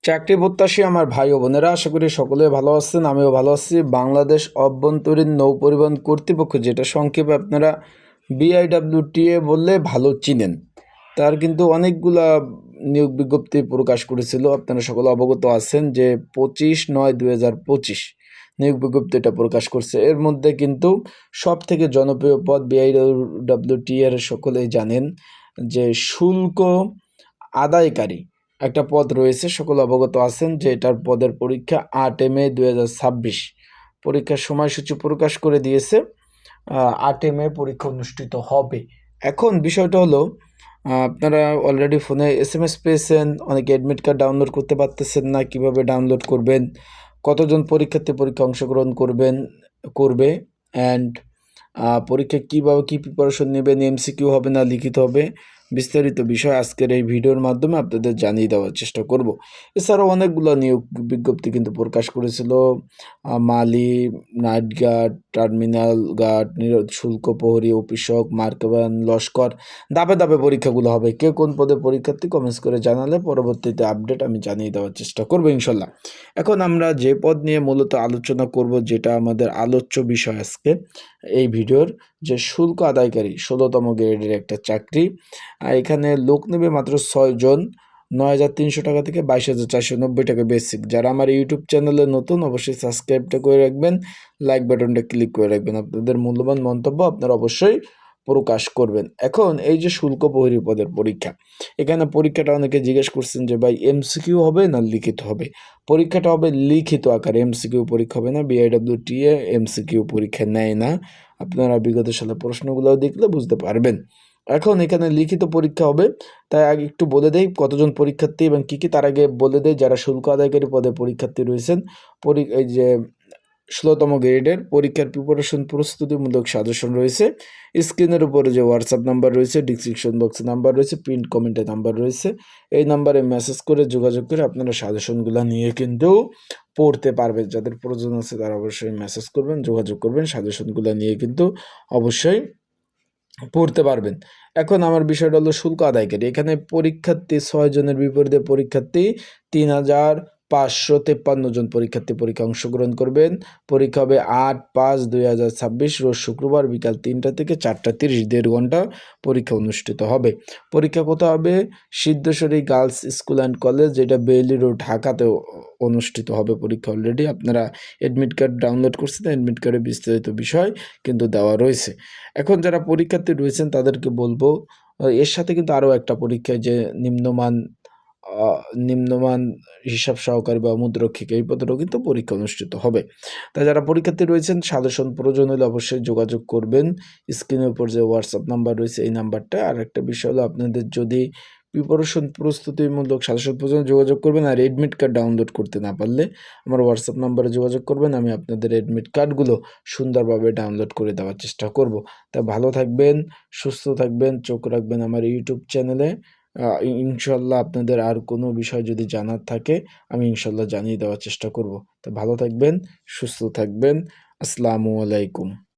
চাকরি প্রত্যাশী আমার ভাই ও বোনেরা, আশা করি সকলে ভালো আছেন। আমিও ভালো আছি। বাংলাদেশ অভ্যন্তরীণ নৌ পরিবহন কর্তৃপক্ষ, যেটা সংক্ষেপে আপনারা BIWTA বললে ভালো চিনেন, তার কিন্তু অনেকগুলা নিয়োগ বিজ্ঞপ্তি প্রকাশ করেছিল। আপনারা সকলে অবগত আছেন যে 25/9/2025 নিয়োগ বিজ্ঞপ্তিটা প্রকাশ করছে। এর মধ্যে কিন্তু সব থেকে জনপ্রিয় পদ BIWTA সকলেই জানেন যে শুল্ক আদায়কারী একটা পদ রয়েছে। সকলে অবগত আছেন যে এটার পদের পরীক্ষা 8 মে 2026 পরীক্ষার সময়সূচি প্রকাশ করে দিয়েছে। 8 মে পরীক্ষা অনুষ্ঠিত হবে। এখন বিষয়টা হলো, আপনারা অলরেডি ফোনে SMS পেয়েছেন, অনেকে অ্যাডমিট কার্ড ডাউনলোড করতে পারতেছেন না। কিভাবে ডাউনলোড করবেন, কতজন পরীক্ষার্থী পরীক্ষা অংশগ্রহণ করবে অ্যান্ড পরীক্ষা কীভাবে কী প্রিপারেশন নেবেন, MCQ হবে না লিখিত হবে, বিস্তারিত বিষয় আজকের এই ভিডিওর মাধ্যমে আপনাদের জানিয়ে দেওয়ার চেষ্টা করব। এছাড়াও অনেকগুলো নিয়োগ বিজ্ঞপ্তি কিন্তু প্রকাশ করেছিল। মালি, নাইট গার্ড, টার্মিনাল গার্ড, শুল্ক প্রহরী, অফিসক, মার্কবান, লস্কর, ধাপে ধাপে পরীক্ষাগুলো হবে। কে কোন পদে পরীক্ষার্থী কমেন্টস করে জানালে পরবর্তীতে আপডেট আমি জানিয়ে দেওয়ার চেষ্টা করবো ইনশাল্লাহ। এখন আমরা যে পদ নিয়ে মূলত আলোচনা করব, যেটা আমাদের আলোচ্য বিষয় আজকে এই ভিডিওর, যে শুল্ক আদায়কারী 16তম গ্রেডের একটা চাকরি। এখানে লোক নেবে মাত্র 6 জন, 9,300 টাকা থেকে 22,490 টাকা বেসিক। যারা আমার ইউটিউব চ্যানেলে নতুন, অবশ্যই সাবস্ক্রাইবটা করে রাখবেন, লাইক বাটনটা ক্লিক করে রাখবেন। আপনাদের মূল্যবান মন্তব্য আপনারা অবশ্যই প্রকাশ করবেন। এখন এই যে শুল্ক প্রহরী পদের পরীক্ষা, এখানে পরীক্ষাটা অনেকে জিজ্ঞেস করছেন যে ভাই MCQ হবে না লিখিত হবে। পরীক্ষাটা হবে লিখিত আকারে, MCQ পরীক্ষা হবে না। BIWTA MCQ পরীক্ষা নেয় না। আপনারা বিগত সালে প্রশ্নগুলো দেখলে বুঝতে পারবেন। এখন এখানে লিখিত পরীক্ষা হবে, তাই আগে একটু বলে দেই কতজন পরীক্ষার্থী এবং কী কী, তার আগে বলে দেই যারা শুল্ক আদায়কারী পদে পরীক্ষার্থী রয়েছেন। এই যে 16তম গ্রেডের পরীক্ষার প্রিপারেশন প্রস্তুতিমূলক সাজেশন রয়েছে। স্ক্রিনের উপরে যে হোয়াটসঅ্যাপ নাম্বার রয়েছে, ডিসক্রিপশন বক্সে নাম্বার রয়েছে, পিন কমেন্টে নাম্বার রয়েছে, এই নাম্বারে মেসেজ করে যোগাযোগ করে আপনারা সাজেশনগুলো নিয়ে কিন্তু পড়তে পারবেন। যাদের প্রয়োজন আছে তারা অবশ্যই মেসেজ করবেন, যোগাযোগ করবেন, সাজেশনগুলো নিয়ে কিন্তু অবশ্যই পড়তে পারবেন। এখন আমার বিষয়টা হলো শুল্ক আদায়কারী। এখানে পরীক্ষার্থী 6 জনের বিপরীতে পরীক্ষার্থী 3,553 জন পরীক্ষার্থী পরীক্ষা অংশগ্রহণ করবেন। পরীক্ষা হবে 8/5/2026 রোজ শুক্রবার বিকাল 3টা থেকে 4:30, 1.5 ঘন্টা পরীক্ষা অনুষ্ঠিত হবে। পরীক্ষা কোথাও হবে? Siddheswari girls school and college, যেটা বেইলি রোড, ঢাকাতে অনুষ্ঠিত হবে পরীক্ষা। অলরেডি আপনারা অ্যাডমিট কার্ড ডাউনলোড করছেন, অ্যাডমিট কার্ডে বিস্তারিত বিষয় কিন্তু দেওয়া রয়েছে। এখন যারা পরীক্ষার্থী রয়েছেন তাদেরকে বলবো, এর সাথে কিন্তু আরও একটা পরীক্ষায় যে নিম্নমান হিসাব সহকারী বা মুদ্রক্ষিক, এই পদেরও কিন্তু পরীক্ষা অনুষ্ঠিত হবে। তাই যারা পরীক্ষার্থী রয়েছেন, সাজেশন প্রয়োজন হলে অবশ্যই যোগাযোগ করবেন। স্ক্রিনের উপর যে হোয়াটসঅ্যাপ নাম্বার রয়েছে এই নাম্বারটা। আর একটা বিষয় হলো, আপনাদের যদি প্রিপারেশন প্রস্তুতিমূলক সাজেশন প্রয়োজন যোগাযোগ করবেন। আর এডমিট কার্ড ডাউনলোড করতে না পারলে আমার হোয়াটসঅ্যাপ নাম্বারে যোগাযোগ করবেন, আমি আপনাদের এডমিট কার্ডগুলো সুন্দরভাবে ডাউনলোড করে দেওয়ার চেষ্টা করব। তা ভালো থাকবেন, সুস্থ থাকবেন, চোখ রাখবেন আমার ইউটিউব চ্যানেলে। ইনশাল্লাহ আপনাদের আর কোনো বিষয় যদি জানার থাকে আমি ইনশাল্লাহ জানিয়ে দেওয়ার চেষ্টা করব। তো ভালো থাকবেন, সুস্থ থাকবেন। আসসালামু আলাইকুম।